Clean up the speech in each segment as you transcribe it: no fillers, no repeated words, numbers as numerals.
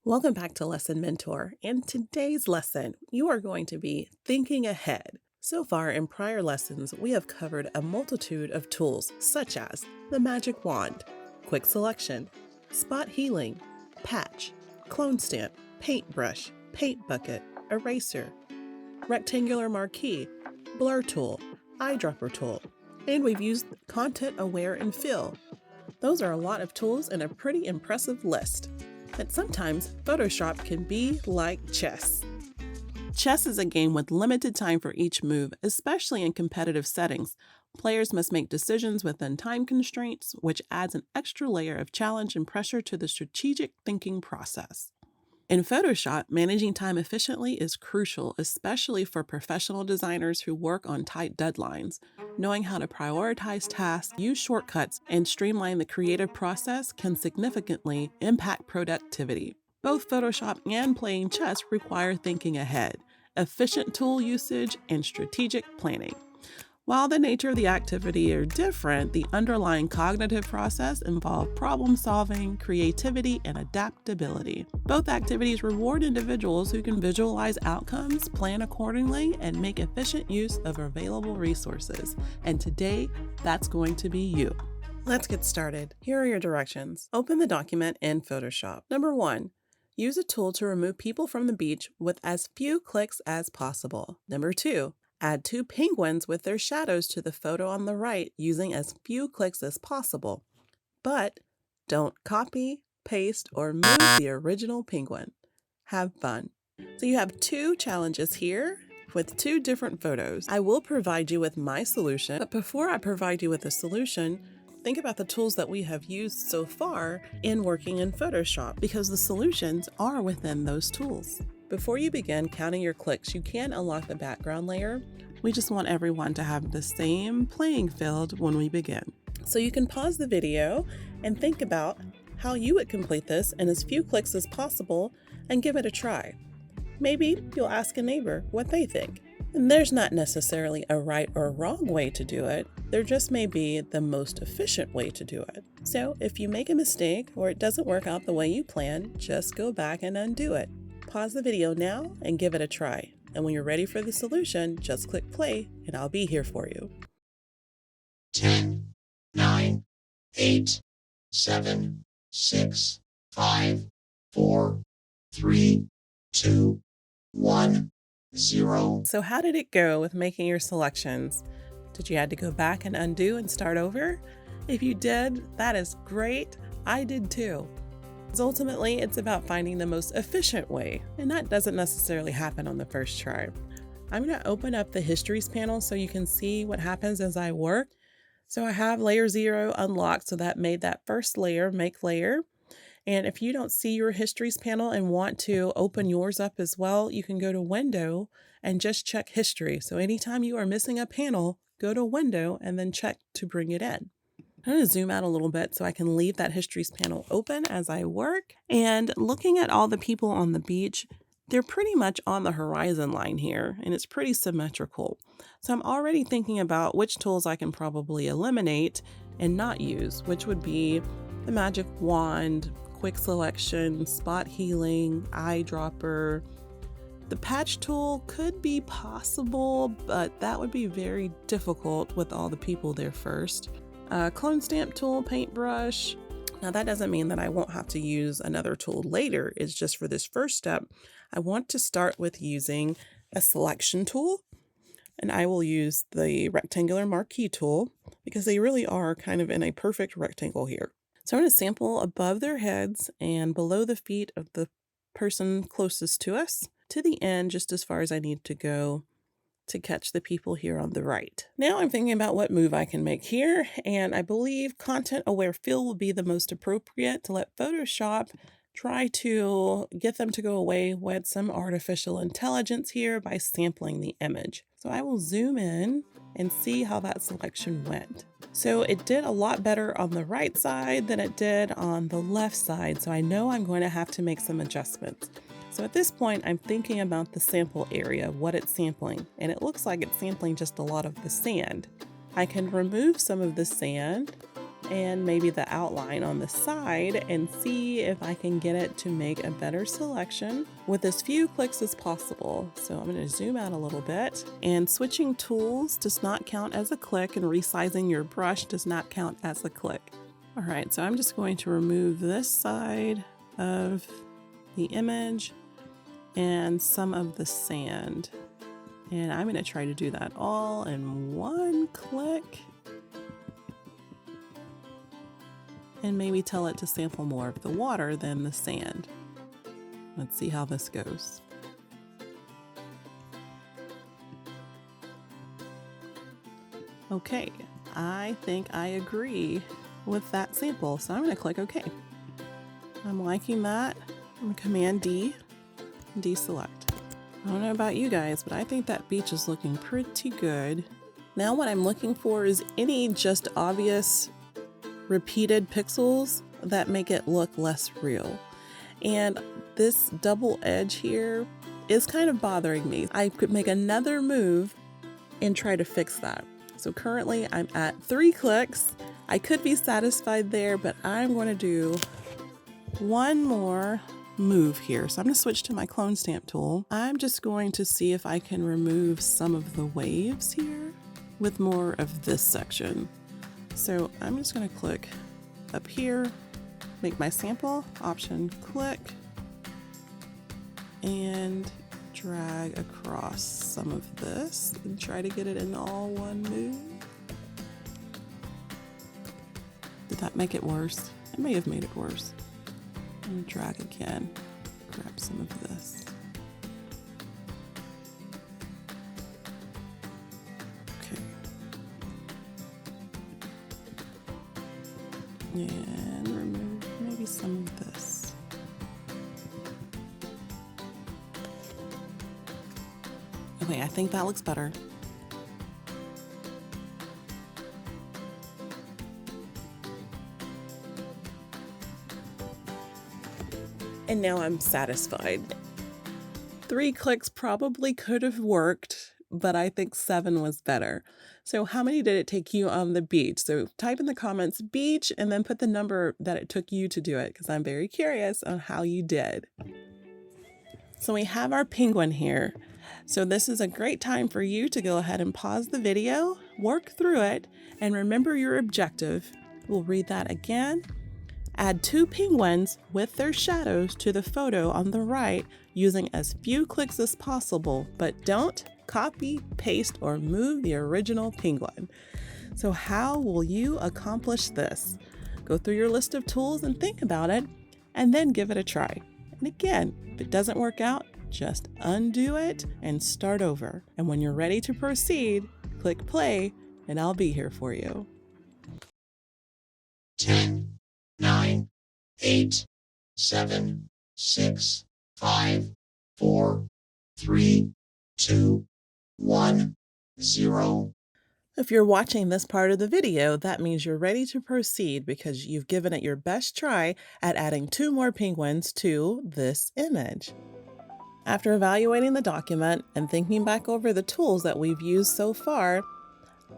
Welcome back to Lesson Mentor. In today's lesson, you are going to be thinking ahead. So far in prior lessons, we have covered a multitude of tools such as the magic wand, quick selection, spot healing, patch, clone stamp, paintbrush, paint bucket, eraser, rectangular marquee, blur tool, eyedropper tool, and we've used content aware and fill. Those are a lot of tools and a pretty impressive list. But sometimes Photoshop can be like chess. Chess is a game with limited time for each move, especially in competitive settings. Players must make decisions within time constraints, which adds an extra layer of challenge and pressure to the strategic thinking process. In Photoshop, managing time efficiently is crucial, especially for professional designers who work on tight deadlines. Knowing how to prioritize tasks, use shortcuts, and streamline the creative process can significantly impact productivity. Both Photoshop and playing chess require thinking ahead, efficient tool usage, and strategic planning. While the nature of the activity are different, the underlying cognitive process involves problem solving, creativity, and adaptability. Both activities reward individuals who can visualize outcomes, plan accordingly, and make efficient use of available resources. And today, that's going to be you. Let's get started. Here are your directions. Open the document in Photoshop. Number 1. Use a tool to remove people from the beach with as few clicks as possible. Number 2. Add 2 penguins with their shadows to the photo on the right using as few clicks as possible. But don't copy, paste, or move the original penguin. Have fun. So you have 2 challenges here with 2 different photos. I will provide you with my solution, but before I provide you with a solution, think about the tools that we have used so far in working in Photoshop, because the solutions are within those tools. Before you begin counting your clicks, you can unlock the background layer. We just want everyone to have the same playing field when we begin. So you can pause the video and think about how you would complete this in as few clicks as possible and give it a try. Maybe you'll ask a neighbor what they think. And there's not necessarily a right or wrong way to do it. There just may be the most efficient way to do it. So if you make a mistake or it doesn't work out the way you planned, just go back and undo it. Pause the video now and give it a try. And when you're ready for the solution, just click play and I'll be here for you. 10, 9, 8, 7, 6, 5, 4, 3, 2, 1, 0. So how did it go with making your selections? Did you have to go back and undo and start over? If you did, that is great. I did too. Ultimately, it's about finding the most efficient way, and that doesn't necessarily happen on the first try. I'm going to open up the histories panel so you can see what happens as I work. So I have layer 0 unlocked, so that made that first layer, make layer. And if you don't see your histories panel and want to open yours up as well, you can go to window and just check history. So anytime you are missing a panel, go to window and then check to bring it in. I'm going to zoom out a little bit so I can leave that histories panel open as I work. And looking at all the people on the beach, they're pretty much on the horizon line here, and it's pretty symmetrical. So I'm already thinking about which tools I can probably eliminate and not use, which would be the magic wand, quick selection, spot healing, eyedropper. The patch tool could be possible, but that would be very difficult with all the people there first. Clone stamp tool, paintbrush. Now that doesn't mean that I won't have to use another tool later. It's just for this first step, I want to start with using a selection tool, and I will use the rectangular marquee tool because they really are kind of in a perfect rectangle here. So I'm going to sample above their heads and below the feet of the person closest to us to the end, just as far as I need to go to catch the people here on the right. Now I'm thinking about what move I can make here, and I believe content aware fill will be the most appropriate to let Photoshop try to get them to go away with some artificial intelligence here by sampling the image. So I will zoom in and see how that selection went. So it did a lot better on the right side than it did on the left side, so I know I'm going to have to make some adjustments. So at this point, I'm thinking about the sample area, what it's sampling, and it looks like it's sampling just a lot of the sand. I can remove some of the sand and maybe the outline on the side and see if I can get it to make a better selection with as few clicks as possible. So I'm going to zoom out a little bit, and switching tools does not count as a click, and resizing your brush does not count as a click. All right, so I'm just going to remove this side of the image and some of the sand. And I'm going to try to do that all in one click. And maybe tell it to sample more of the water than the sand. Let's see how this goes. Okay, I think I agree with that sample, so I'm going to click OK. I'm liking that. I'm going to Command D, deselect. I don't know about you guys, but I think that beach is looking pretty good. Now what I'm looking for is any just obvious repeated pixels that make it look less real. And this double edge here is kind of bothering me. I could make another move and try to fix that. So currently I'm at 3 clicks. I could be satisfied there, but I'm going to do one more move here. So I'm going to switch to my clone stamp tool. I'm just going to see if I can remove some of the waves here with more of this section. So I'm just going to click up here, make my sample, Option click, and drag across some of this and try to get it in all one move. Did that make it worse? It may have made it worse. And drag again, grab some of this. And remove maybe some of this. Okay, I think that looks better. And now I'm satisfied. 3 clicks probably could have worked, but I think 7 was better. So how many did it take you on the beach? So type in the comments beach and then put the number that it took you to do it, because I'm very curious on how you did. So we have our penguin here. So this is a great time for you to go ahead and pause the video, work through it, and remember your objective. We'll read that again. Add 2 penguins with their shadows to the photo on the right using as few clicks as possible, but don't copy, paste, or move the original penguin. So how will you accomplish this? Go through your list of tools and think about it, and then give it a try. And again, if it doesn't work out, just undo it and start over. And when you're ready to proceed, click play, and I'll be here for you. 10, 9, 8, 7, 6, 5, 4, 3, 2, 1, 0. If you're watching this part of the video, that means you're ready to proceed because you've given it your best try at adding 2 more penguins to this image. After evaluating the document and thinking back over the tools that we've used so far,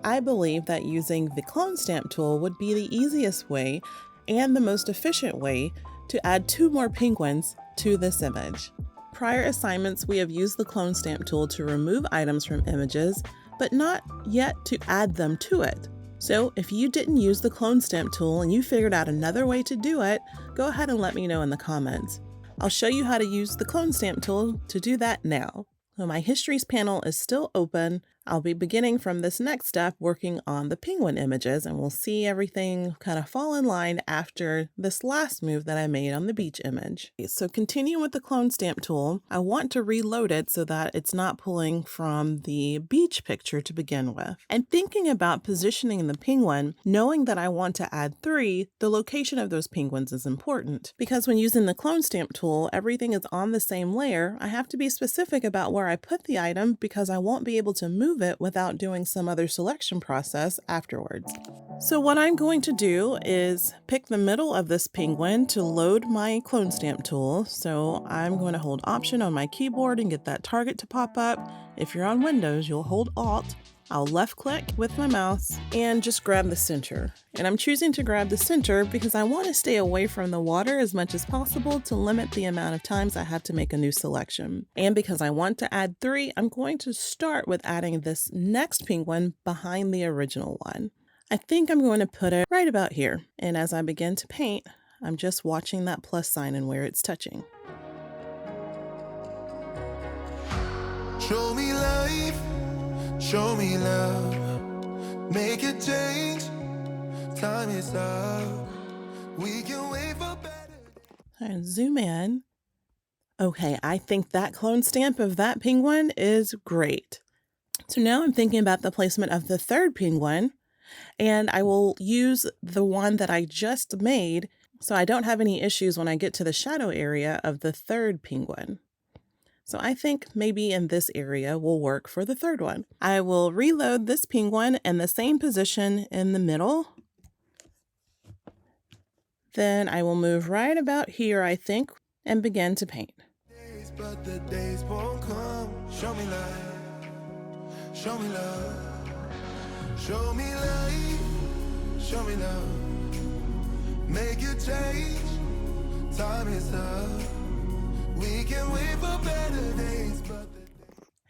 I believe that using the clone stamp tool would be the easiest way and the most efficient way to add 2 more penguins to this image. Prior assignments, we have used the clone stamp tool to remove items from images, but not yet to add them to it. So if you didn't use the clone stamp tool and you figured out another way to do it, go ahead and let me know in the comments. I'll show you how to use the clone stamp tool to do that now. So my histories panel is still open. I'll be beginning from this next step working on the penguin images, and we'll see everything kind of fall in line after this last move that I made on the beach image. So continue with the clone stamp tool. I want to reload it so that it's not pulling from the beach picture to begin with. And thinking about positioning the penguin, knowing that I want to add 3, the location of those penguins is important. Because when using the clone stamp tool, everything is on the same layer. I have to be specific about where I put the item because I won't be able to move it without doing some other selection process afterwards. So what I'm going to do is pick the middle of this penguin to load my clone stamp tool. So I'm going to hold Option on my keyboard and get that target to pop up. If you're on Windows, you'll hold Alt. I'll left click with my mouse and just grab the center. And I'm choosing to grab the center because I want to stay away from the water as much as possible to limit the amount of times I have to make a new selection. And because I want to add 3, I'm going to start with adding this next penguin behind the original one. I think I'm going to put it right about here. And as I begin to paint, I'm just watching that plus sign and where it's touching. Show me life, show me love, make a change, time is up, we can wait for better. And zoom in. Okay, I think that clone stamp of that penguin is great. So now I'm thinking about the placement of the third penguin, and I will use the one that I just made so I don't have any issues when I get to the shadow area of the third penguin. So I think maybe in this area will work for the third one. I will reload this penguin in the same position in the middle. Then I will move right about here, I think, and begin to paint. But the days won't come. Show me life, show me love, show me life, show me love, make a change, time is up. We can wait for better days,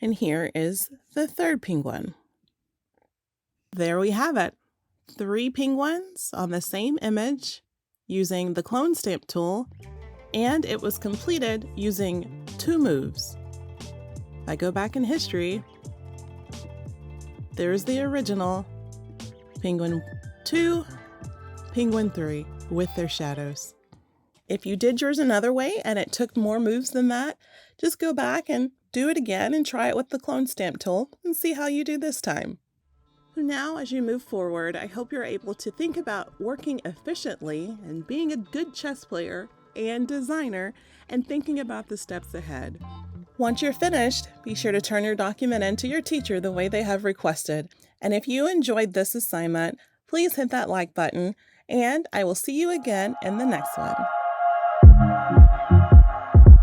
and here is the third penguin. There we have it. 3 penguins on the same image using the clone stamp tool, and it was completed using 2 moves. If I go back in history, there's the original penguin 2, penguin 3 with their shadows. If you did yours another way and it took more moves than that, just go back and do it again and try it with the clone stamp tool and see how you do this time. Now, as you move forward, I hope you're able to think about working efficiently and being a good chess player and designer and thinking about the steps ahead. Once you're finished, be sure to turn your document in to your teacher the way they have requested. And if you enjoyed this assignment, please hit that like button, and I will see you again in the next one.